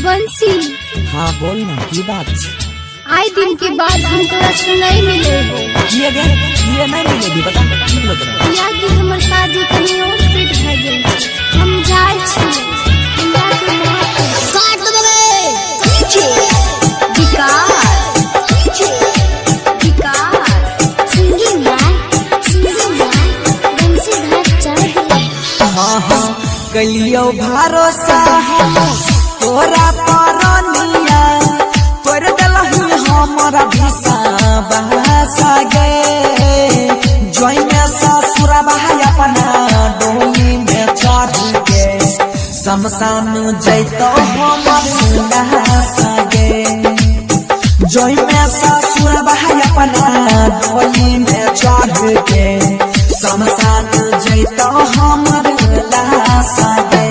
बंसी। हाँ बोल ना, की बात आई दिन के बाद हम तोरा से नहीं मिले। ये नहीं मिलेगी, बता की बोल रहा या कि हमर शादी कहीं और सेट भ गेल छै, हम जाय छी। हमरा के काट देबे पीछे विकास सिंगिंग बंसी घाट चढ़ गेल। हाँ कलियो भरोसा तोरा परनिया तोर दलही हमरा भिसा बहसा गे जोई में ससुरा भाई अपना डोली में चढ़ के शमशान जैतो हमर लहसा गे जोई में ससुरा भाई अपना डोली में चढ़ के शमशान जैतो हमर लहसा गे।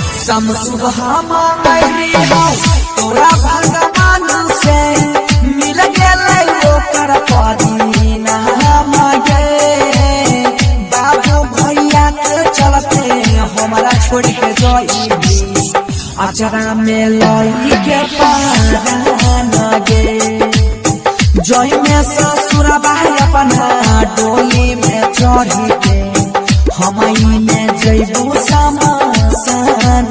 सुबह मांगली हो तोरा भगवान से मिल गेलै ओकर पदीना मांगे बाबू भैया के चलते हमरा छोड़ के जाई अचरा में लई के पाना गे जोई में ससुरा भाई अपना डोली में चढ़ के हमई में जइबू शमशान